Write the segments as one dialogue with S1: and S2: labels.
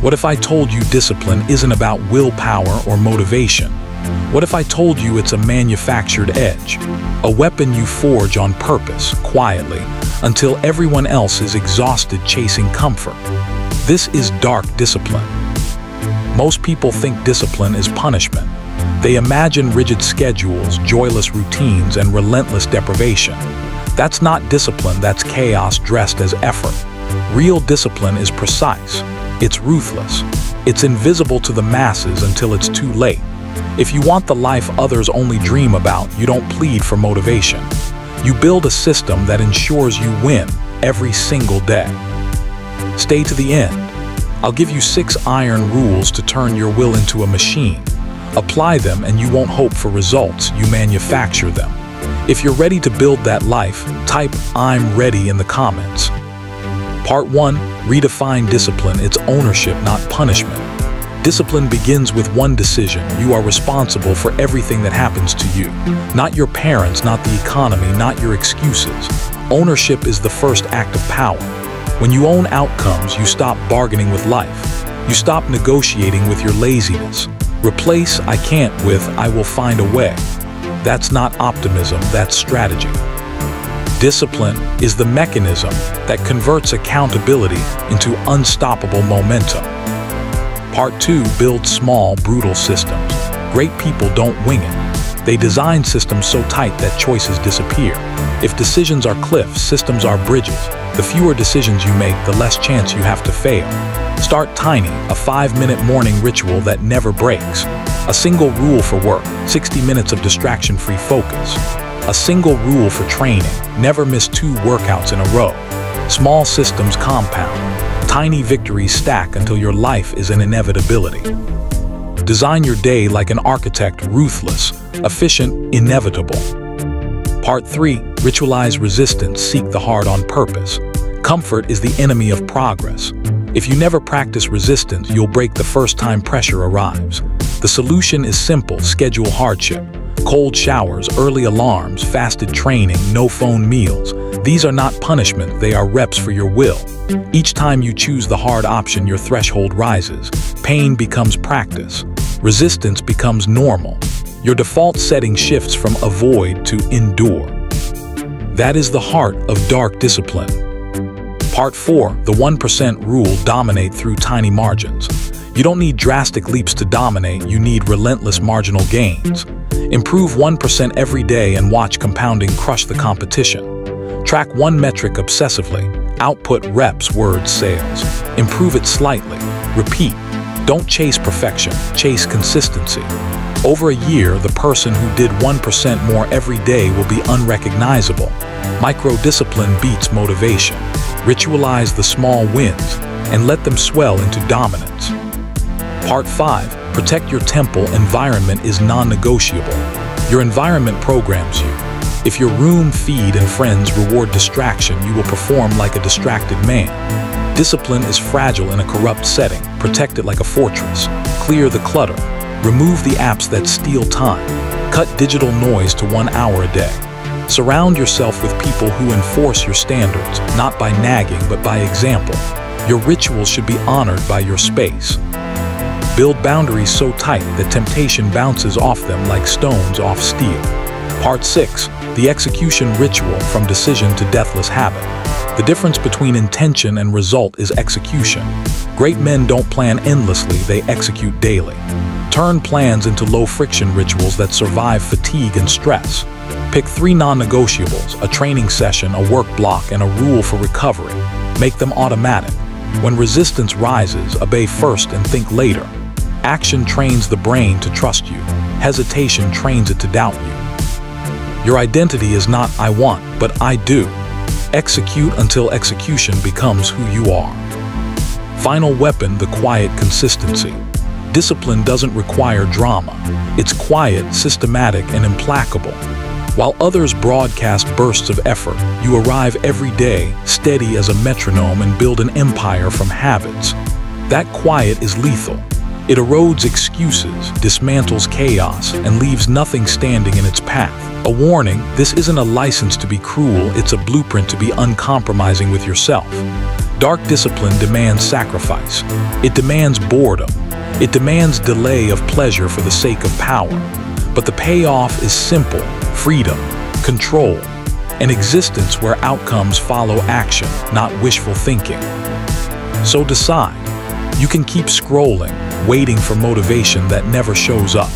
S1: What if I told you discipline isn't about willpower or motivation? What if I told you it's a manufactured edge, a weapon you forge on purpose, quietly, until everyone else is exhausted chasing comfort? This is dark discipline. Most people think discipline is punishment. They imagine rigid schedules, joyless routines, and relentless deprivation. That's not discipline, that's chaos dressed as effort. Real discipline is precise. It's ruthless. It's invisible to the masses until it's too late. If you want the life others only dream about, you don't plead for motivation. You build a system that ensures you win every single day. Stay to the end. I'll give you 6 iron rules to turn your will into a machine. Apply them and you won't hope for results, you manufacture them. If you're ready to build that life, type "I'm ready" in the comments. Part 1. Redefine discipline. It's ownership, not punishment. Discipline begins with one decision. You are responsible for everything that happens to you. Not your parents, not the economy, not your excuses. Ownership is the first act of power. When you own outcomes, you stop bargaining with life. You stop negotiating with your laziness. Replace "I can't" with "I will find a way." That's not optimism, that's strategy. Discipline is the mechanism that converts accountability into unstoppable momentum. Part 2. Build small, brutal systems. Great people don't wing it. They design systems so tight that choices disappear. If decisions are cliffs, systems are bridges. The fewer decisions you make, the less chance you have to fail. Start tiny, a 5-minute morning ritual that never breaks. A single rule for work, 60 minutes of distraction-free focus. A single rule for training, never miss 2 workouts in a row. Small systems compound. Tiny victories stack until your life is an inevitability. Design your day like an architect, ruthless, efficient, inevitable. Part 3. Ritualize resistance, seek the hard on purpose. Comfort is the enemy of progress. If you never practice resistance, you'll break the first time pressure arrives. The solution is simple: schedule hardship. Cold showers, early alarms, fasted training, no phone meals. These are not punishment, they are reps for your will. Each time you choose the hard option, your threshold rises. Pain becomes practice. Resistance becomes normal. Your default setting shifts from avoid to endure. That is the heart of dark discipline. Part 4. The 1% rule. Dominate through tiny margins. You don't need drastic leaps to dominate, you need relentless marginal gains. Improve 1% every day and watch compounding crush the competition. Track one metric obsessively. Output, reps, words, sales. Improve it slightly. Repeat. Don't chase perfection, chase consistency. Over a year, the person who did 1% more every day will be unrecognizable. Micro-discipline beats motivation. Ritualize the small wins and let them swell into dominance. Part 5. Protect your temple. Environment is non-negotiable. Your environment programs you. If your room, feed, and friends reward distraction, you will perform like a distracted man. Discipline is fragile in a corrupt setting. Protect it like a fortress. Clear the clutter. Remove the apps that steal time. Cut digital noise to 1 hour a day. Surround yourself with people who enforce your standards, not by nagging, but by example. Your rituals should be honored by your space. Build boundaries so tight that temptation bounces off them like stones off steel. Part 6. The execution ritual, from decision to deathless habit. The difference between intention and result is execution. Great men don't plan endlessly, they execute daily. Turn plans into low-friction rituals that survive fatigue and stress. Pick 3 non-negotiables, a training session, a work block, and a rule for recovery. Make them automatic. When resistance rises, obey first and think later. Action trains the brain to trust you. Hesitation trains it to doubt you. Your identity is not "I want," but "I do." Execute until execution becomes who you are. Final weapon, the quiet consistency. Discipline doesn't require drama. It's quiet, systematic, and implacable. While others broadcast bursts of effort, you arrive every day, steady as a metronome, and build an empire from habits. That quiet is lethal. It erodes excuses, dismantles chaos, and leaves nothing standing in its path. A warning: this isn't a license to be cruel, it's a blueprint to be uncompromising with yourself. Dark discipline demands sacrifice. It demands boredom. It demands delay of pleasure for the sake of power. But the payoff is simple: freedom, control, an existence where outcomes follow action, not wishful thinking. So decide. You can keep scrolling, waiting for motivation that never shows up.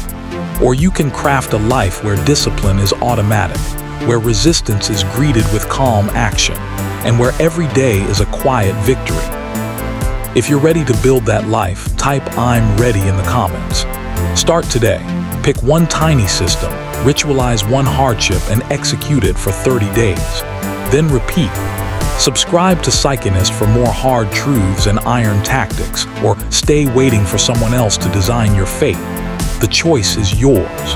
S1: Or you can craft a life where discipline is automatic, where resistance is greeted with calm action, and where every day is a quiet victory. If you're ready to build that life, type "I'm ready" in the comments. Start today. Pick one tiny system, ritualize one hardship, and execute it for 30 days. Then repeat. Subscribe to Psychinist for more hard truths and iron tactics, or stay waiting for someone else to design your fate. The choice is yours.